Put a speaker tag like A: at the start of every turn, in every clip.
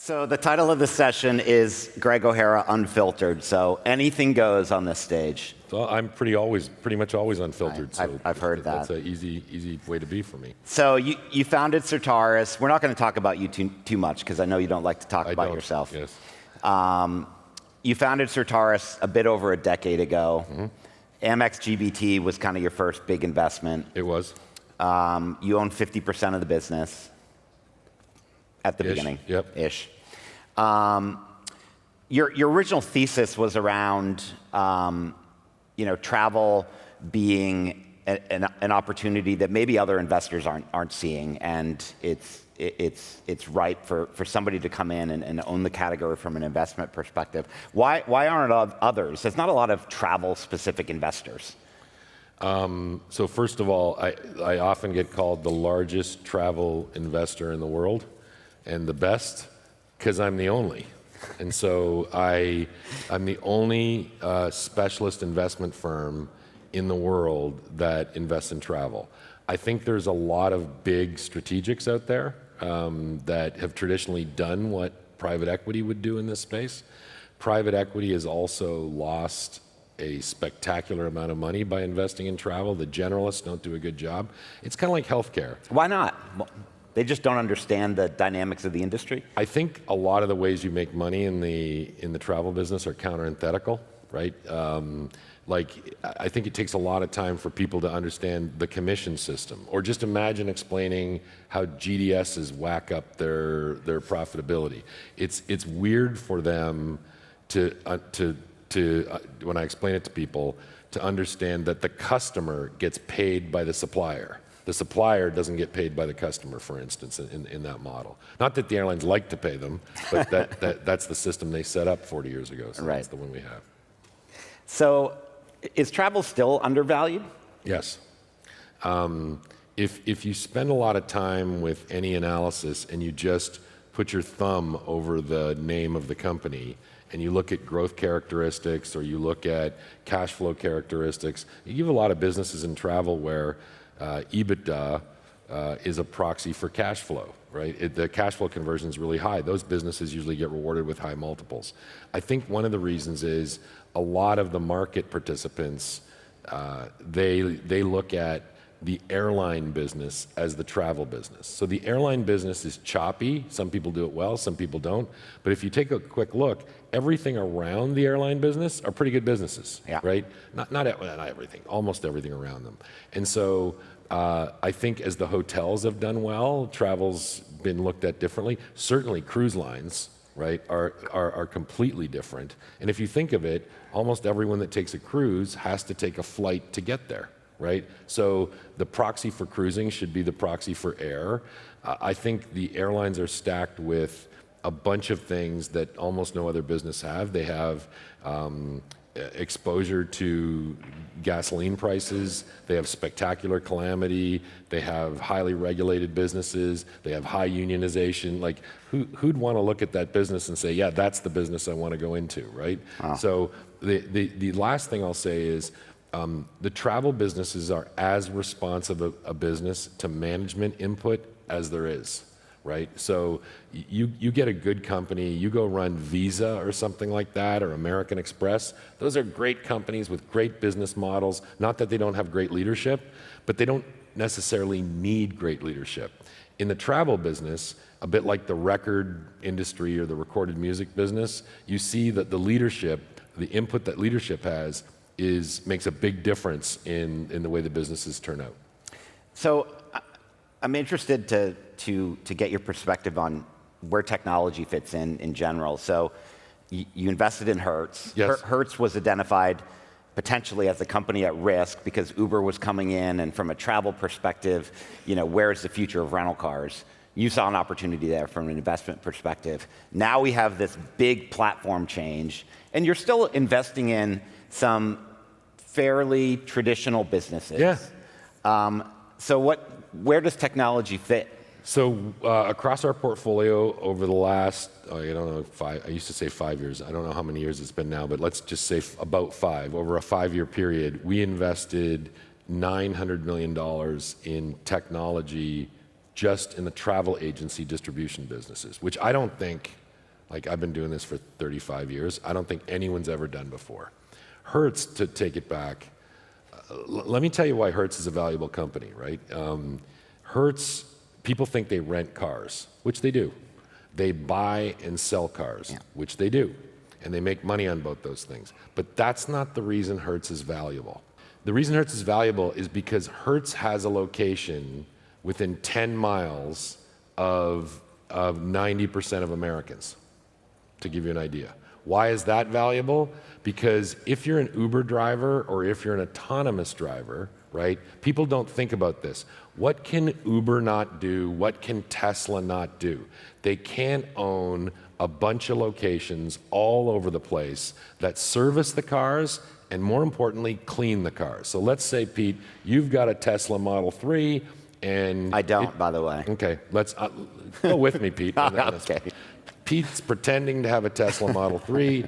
A: So the title of the session is Greg O'Hara Unfiltered. So anything goes on this stage.
B: So I'm pretty much always unfiltered.
A: I've heard that.
B: That's an easy way to be for me.
A: So you founded Certares. We're not going to talk about you too much because I know you don't like to talk about yourself.
B: Yes.
A: You founded Certares a bit over a decade ago.
B: Mm-hmm.
A: Amex GBT was kind of your first big investment.
B: It was.
A: You own 50% of the business at the beginning.
B: Yep.
A: Ish. Your original thesis was around travel being an opportunity that maybe other investors aren't seeing, and it's right for somebody to come in and own the category from an investment perspective. Why aren't others? There's not a lot of travel-specific investors.
B: So first of all, I often get called the largest travel investor in the world, and the best, because I'm the only. And so I'm the only specialist investment firm in the world that invests in travel. I think there's a lot of big strategics out there that have traditionally done what private equity would do in this space. Private equity has also lost a spectacular amount of money by investing in travel. The generalists don't do a good job. It's kind of like healthcare.
A: Why not? They just don't understand the dynamics of the industry?
B: I think a lot of the ways you make money in the travel business are counter-antithetical, right? I think it takes a lot of time for people to understand the commission system, or just imagine explaining how GDSs whack up their profitability. It's weird for them to when I explain it to people, to understand that the customer gets paid by the supplier. The supplier doesn't get paid by the customer, for instance, in that model. Not that the airlines like to pay them, but that's the system they set up 40 years ago, so
A: right.
B: That's the one we have.
A: So is travel still undervalued?
B: Yes. If you spend a lot of time with any analysis and you just put your thumb over the name of the company and you look at growth characteristics or you look at cash flow characteristics, you have a lot of businesses in travel where EBITDA is a proxy for cash flow, right? The cash flow conversion is really high. Those businesses usually get rewarded with high multiples. I think one of the reasons is a lot of the market participants, they look at the airline business as the travel business. So the airline business is choppy. Some people do it well, some people don't. But if you take a quick look, everything around the airline business are pretty good businesses, right? Not everything, almost everything around them. And so I think as the hotels have done well, travel's been looked at differently. Certainly cruise lines, right, are completely different. And if you think of it, almost everyone that takes a cruise has to take a flight to get there, right? So the proxy for cruising should be the proxy for air. I think the airlines are stacked with a bunch of things that almost no other business have. They have exposure to gasoline prices, they have spectacular calamity, they have highly regulated businesses, they have high unionization. Like who'd want to look at that business and say, yeah, that's the business I want to go into, right? Wow. So the last thing I'll say is the travel businesses are as responsive a business to management input as there is. Right? So you get a good company, you go run Visa or something like that, or American Express. Those are great companies with great business models. Not that they don't have great leadership, but they don't necessarily need great leadership. In the travel business, a bit like the record industry or the recorded music business, you see that the leadership, the input that leadership has, makes a big difference in the way the businesses turn out.
A: So I'm interested to get your perspective on where technology fits in general. So you invested in Hertz.
B: Yes.
A: Hertz was identified potentially as a company at risk because Uber was coming in, and from a travel perspective, where's the future of rental cars? You saw an opportunity there from an investment perspective. Now we have this big platform change, and you're still investing in some fairly traditional businesses.
B: Yeah.
A: Where does technology fit?
B: So across our portfolio over the last, I don't know, I used to say 5 years. I don't know how many years it's been now, but let's just say about 5. Over a 5-year period, we invested $900 million in technology just in the travel agency distribution businesses, which I don't think like I've been doing this for 35 years. I don't think anyone's ever done before. Hertz, to take it back, let me tell you why Hertz is a valuable company, right? Hertz, people think they rent cars, which they do. They buy and sell cars, which they do. And they make money on both those things. But that's not the reason Hertz is valuable. The reason Hertz is valuable is because Hertz has a location within 10 miles of 90% of Americans, to give you an idea. Why is that valuable? Because if you're an Uber driver or if you're an autonomous driver, right, people don't think about this. What can Uber not do? What can Tesla not do? They can't own a bunch of locations all over the place that service the cars and, more importantly, clean the cars. So let's say, Pete, you've got a Tesla Model 3 and...
A: I don't, by the way.
B: Okay, let's go with me, Pete.
A: Okay.
B: Pete's pretending to have a Tesla Model 3,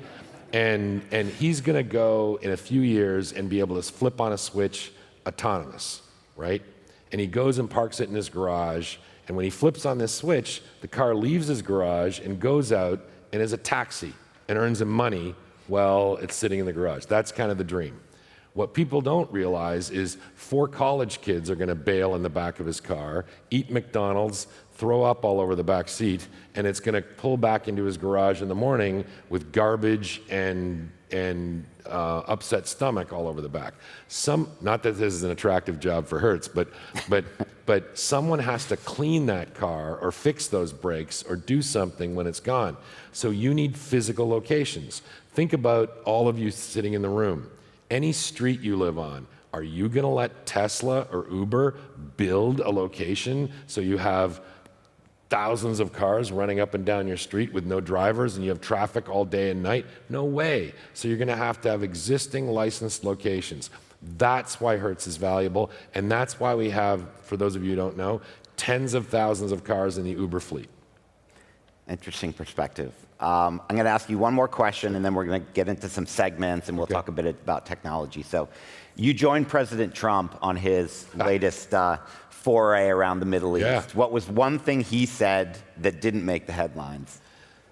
B: and he's going to go in a few years and be able to flip on a switch autonomous, right? And he goes and parks it in his garage, and when he flips on this switch, the car leaves his garage and goes out and is a taxi and earns him money while it's sitting in the garage. That's kind of the dream. What people don't realize is 4 college kids are going to bail in the back of his car, eat McDonald's, throw up all over the back seat, and it's going to pull back into his garage in the morning with garbage and upset stomach all over the back. Not that this is an attractive job for Hertz, but someone has to clean that car or fix those brakes or do something when it's gone. So you need physical locations. Think about all of you sitting in the room. Any street you live on, are you going to let Tesla or Uber build a location so you have thousands of cars running up and down your street with no drivers and you have traffic all day and night? No way. So you're going to have existing licensed locations. That's why Hertz is valuable, and that's why we have, for those of you who don't know, tens of thousands of cars in the Uber fleet.
A: Interesting perspective. I'm going to ask you one more question, and then we're going to get into some segments, and we'll talk a bit about technology. So you joined President Trump on his latest foray around the Middle East. What was one thing he said that didn't make the headlines?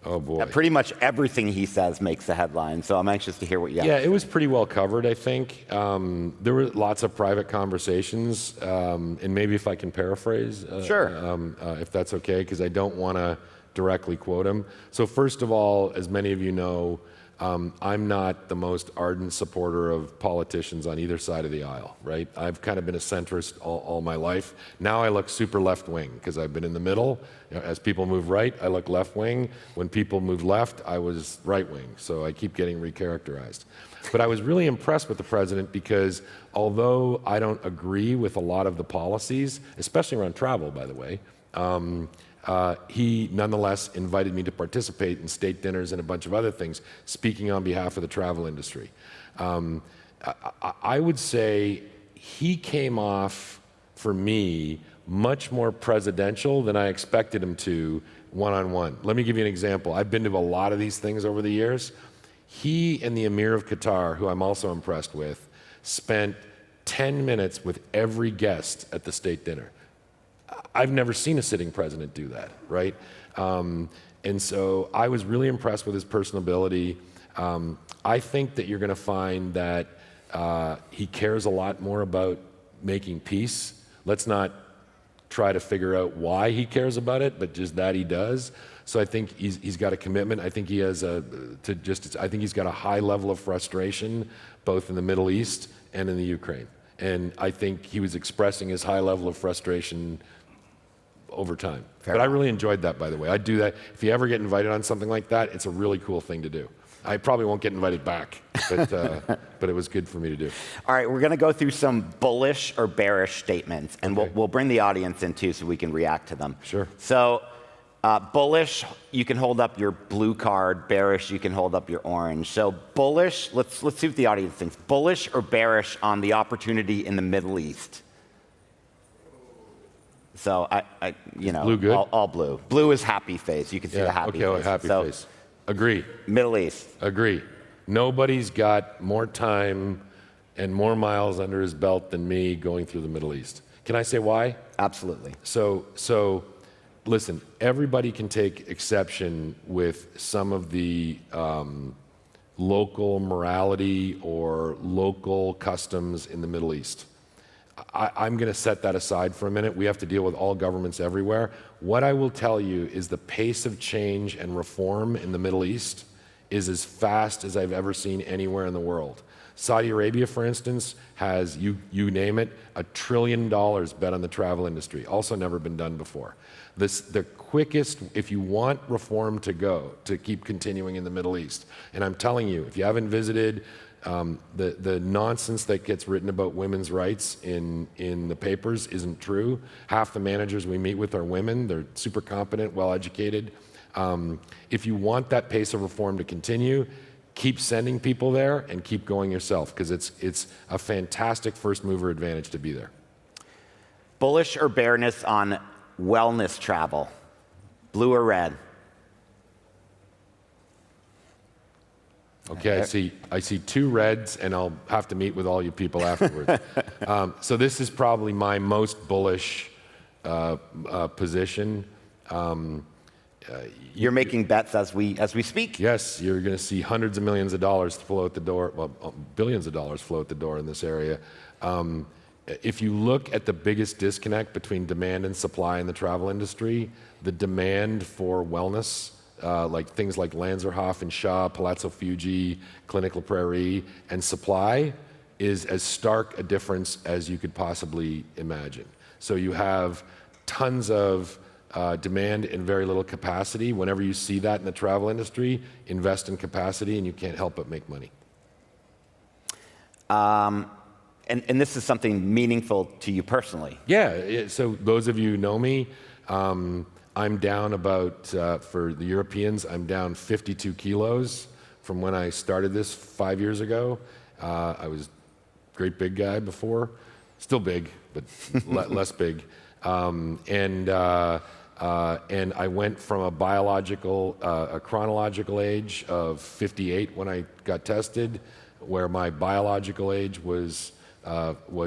B: Oh, boy.
A: Pretty much everything he says makes the headlines, so I'm anxious to hear what you have.
B: Yeah, it was pretty well covered, I think. There were lots of private conversations, and maybe if I can paraphrase, if that's okay, because I don't want to directly quote him. So first of all, as many of you know, I'm not the most ardent supporter of politicians on either side of the aisle, right? I've kind of been a centrist all my life. Now I look super left-wing because I've been in the middle. You know, as people move right, I look left-wing. When people move left, I was right-wing. So I keep getting recharacterized. But I was really impressed with the president because although I don't agree with a lot of the policies, especially around travel, by the way, he nonetheless invited me to participate in state dinners and a bunch of other things, speaking on behalf of the travel industry. I would say he came off, for me, much more presidential than I expected him to one-on-one. Let me give you an example. I've been to a lot of these things over the years. He and the Emir of Qatar, who I'm also impressed with, spent 10 minutes with every guest at the state dinner. I've never seen a sitting president do that, right? And so I was really impressed with his personability. I think that you're going to find that he cares a lot more about making peace. Let's not try to figure out why he cares about it, but just that he does. So I think he's got a commitment. I think he has I think he's got a high level of frustration, both in the Middle East and in the Ukraine. And I think he was expressing his high level of frustration over time. But I really enjoyed that, by the way. I'd do that. If you ever get invited on something like that, it's a really cool thing to do. I probably won't get invited back, but it was good for me to do.
A: All right, we're going to go through some bullish or bearish statements, and we'll bring the audience in too so we can react to them.
B: Sure.
A: So bullish, you can hold up your blue card. Bearish, you can hold up your orange. So bullish, let's see what the audience thinks. Bullish or bearish on the opportunity in the Middle East? So
B: blue good?
A: All blue. Blue is happy face. You can see the happy face.
B: Happy face. Agree.
A: Middle East.
B: Agree. Nobody's got more time and more miles under his belt than me going through the Middle East. Can I say why?
A: Absolutely.
B: So listen, everybody can take exception with some of the local morality or local customs in the Middle East. I'm going to set that aside for a minute. We have to deal with all governments everywhere. What I will tell you is the pace of change and reform in the Middle East is as fast as I've ever seen anywhere in the world. Saudi Arabia, for instance, has, you name it, $1 trillion bet on the travel industry. Also never been done before. The quickest, if you want reform to keep continuing in the Middle East, and I'm telling you, if you haven't visited, the nonsense that gets written about women's rights in the papers isn't true. Half the managers we meet with are women. They're super competent, well-educated. If you want that pace of reform to continue, keep sending people there and keep going yourself, because it's a fantastic first mover advantage to be there.
A: Bullish or bearish on wellness travel? Blue or red?
B: Okay, I see 2 reds, and I'll have to meet with all you people afterwards. So this is probably my most bullish position.
A: You're making bets as we speak.
B: Yes, you're going to see hundreds of millions of dollars flow out the door, well, billions of dollars flow out the door in this area. If you look at the biggest disconnect between demand and supply in the travel industry, the demand for wellness, like things like Lanzerhof and Shaw, Palazzo Fuji, Clinique La Prairie, and supply is as stark a difference as you could possibly imagine. So you have tons of demand and very little capacity. Whenever you see that in the travel industry, invest in capacity and you can't help but make money.
A: And this is something meaningful to you personally.
B: Yeah, so those of you who know me, I'm down about, for the Europeans, I'm down 52 kilos from when I started this 5 years ago. I was a great big guy before, still big, but less big. And I went from a chronological age of 58 when I got tested, where my biological age was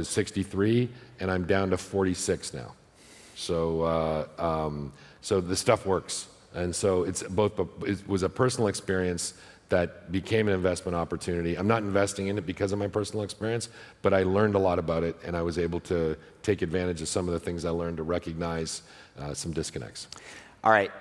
B: 63, and I'm down to 46 now. So the stuff works, and so it was a personal experience that became an investment opportunity. I'm not investing in it because of my personal experience, but I learned a lot about it, and I was able to take advantage of some of the things I learned to recognize some disconnects.
A: All right.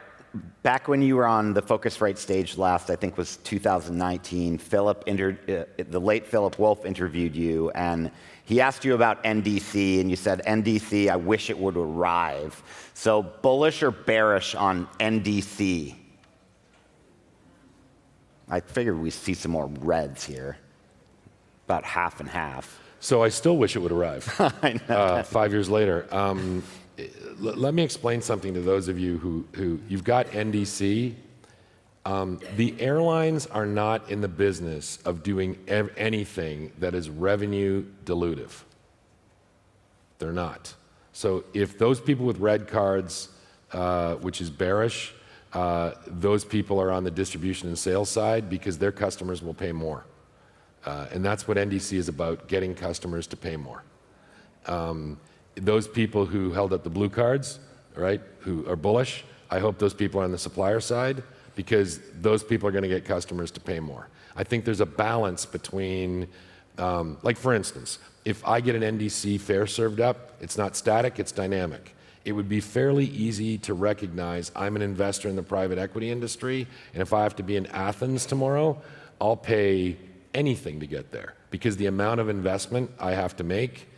A: Back when you were on the Phocuswright stage last, I think was 2019, the late Philip Wolf interviewed you, and he asked you about NDC, and you said, NDC, I wish it would arrive. So bullish or bearish on NDC? I figured we'd see some more reds here, about half and half.
B: So I still wish it would arrive.
A: I know.
B: 5 years later. Let me explain something to those of you who you've got NDC. The airlines are not in the business of doing anything that is revenue dilutive. They're not. So if those people with red cards, which is bearish, those people are on the distribution and sales side because their customers will pay more. And that's what NDC is about, getting customers to pay more. Those people who held up the blue cards, right, who are bullish, I hope those people are on the supplier side, because those people are going to get customers to pay more. I think there's a balance between, like for instance, if I get an NDC fare served up, it's not static, it's dynamic. It would be fairly easy to recognize I'm an investor in the private equity industry, and if I have to be in Athens tomorrow, I'll pay anything to get there, because the amount of investment I have to make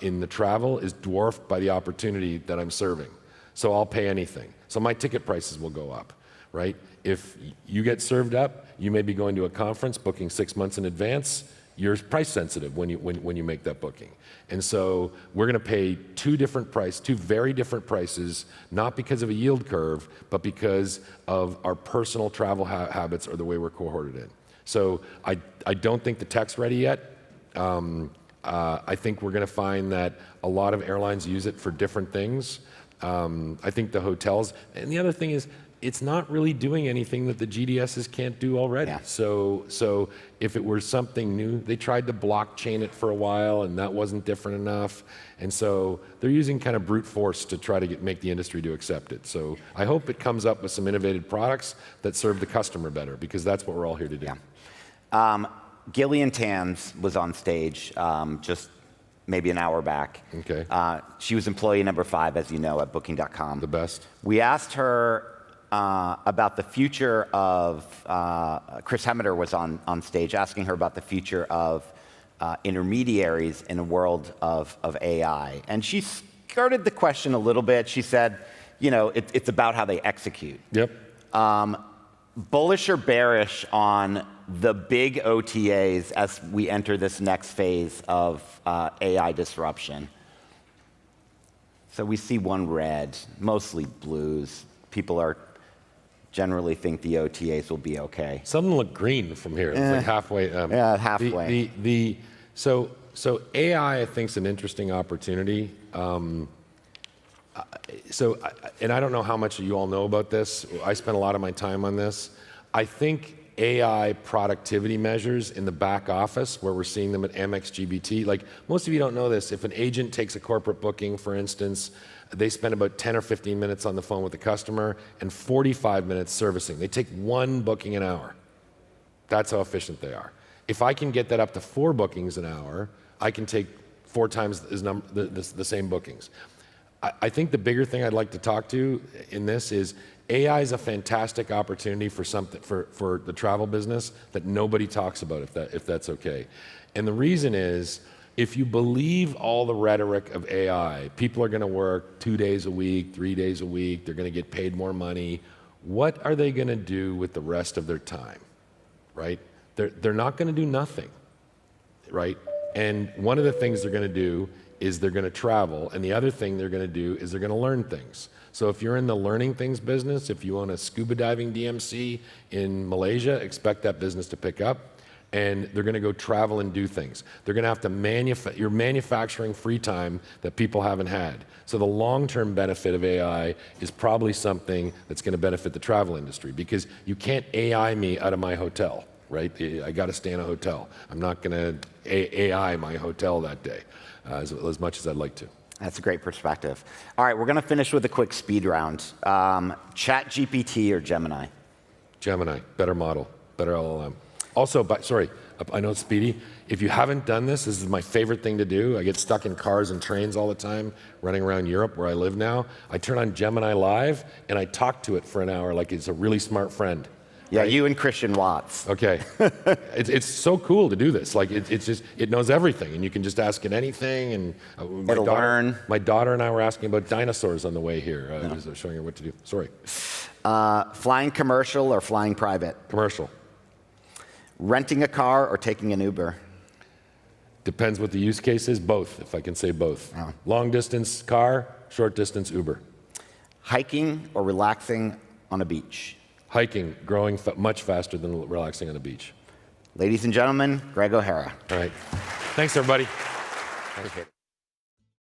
B: in the travel is dwarfed by the opportunity that I'm serving. So I'll pay anything. So my ticket prices will go up, right? If you get served up, you may be going to a conference, booking 6 months in advance. You're price sensitive when you make that booking. And so we're going to pay two very different prices, not because of a yield curve, but because of our personal travel habits or the way we're cohorted in. So I don't think the tech's ready yet. I think we're going to find that a lot of airlines use it for different things. I think the hotels, and the other thing is, it's not really doing anything that the GDSs can't do already.
A: Yeah.
B: So if it were something new, they tried to blockchain it for a while, and that wasn't different enough. And so they're using kind of brute force to try to make the industry to accept it. So I hope it comes up with some innovative products that serve the customer better, because that's what we're all here to do.
A: Yeah. Gillian Tans was on stage just maybe an hour back.
B: Okay.
A: She was employee number 5, as you know, at Booking.com.
B: The best.
A: We asked her about the future of, Chris Hemmeter was on stage asking her about the future of intermediaries in a world of AI. And she skirted the question a little bit. She said, it's about how they execute.
B: Yep.
A: Bullish or bearish on the big OTAs as we enter this next phase of AI disruption? So we see one red, mostly blues. People generally think the OTAs will be okay.
B: Some look green from here. It's like halfway.
A: Yeah, halfway.
B: So AI, I think, is an interesting opportunity. And I don't know how much you all know about this. I spent a lot of my time on this. I think AI productivity measures in the back office, where we're seeing them at Amex GBT. Like, most of you don't know this. If an agent takes a corporate booking, for instance, they spend about 10 or 15 minutes on the phone with the customer and 45 minutes servicing. They take 1 booking an hour. That's how efficient they are. If I can get that up to 4 bookings an hour, I can take 4 times the same bookings. I think the bigger thing I'd like to talk to in this is AI is a fantastic opportunity for the travel business that nobody talks about, if that's okay. And the reason is, if you believe all the rhetoric of AI, people are going to work 2 days a week, 3 days a week, they're going to get paid more money. What are they going to do with the rest of their time, right? They're not going to do nothing, right? And one of the things they're going to do is they're going to travel, and the other thing they're going to do is they're going to learn things. So if you're in the learning things business, if you own a scuba diving DMC in Malaysia, expect that business to pick up, and they're going to go travel and do things. They're going to have to you're manufacturing free time that people haven't had. So the long-term benefit of AI is probably something that's going to benefit the travel industry, because you can't AI me out of my hotel, right? I got to stay in a hotel. I'm not going to AI my hotel that day as much as I'd like to.
A: That's a great perspective. All right, we're going to finish with a quick speed round. ChatGPT or Gemini?
B: Gemini, better model, better LLM. Also, sorry, I know it's speedy. If you haven't done this is my favorite thing to do. I get stuck in cars and trains all the time, running around Europe where I live now. I turn on Gemini Live, and I talk to it for an hour like it's a really smart friend.
A: Yeah, right? You and Christian Watts.
B: Okay. It's so cool to do this. Like, it knows everything, and you can just ask it anything. And
A: it'll learn.
B: My daughter and I were asking about dinosaurs on the way here. I was showing her what to do. Sorry.
A: Flying commercial or flying private?
B: Commercial.
A: Renting a car or taking an Uber?
B: Depends what the use case is. Both, if I can say both.
A: Oh.
B: Long distance car, short distance Uber.
A: Hiking or relaxing on a beach?
B: Hiking, growing much faster than relaxing on a beach.
A: Ladies and gentlemen, Greg O'Hara.
B: All right. Thanks, everybody.
A: Appreciate it.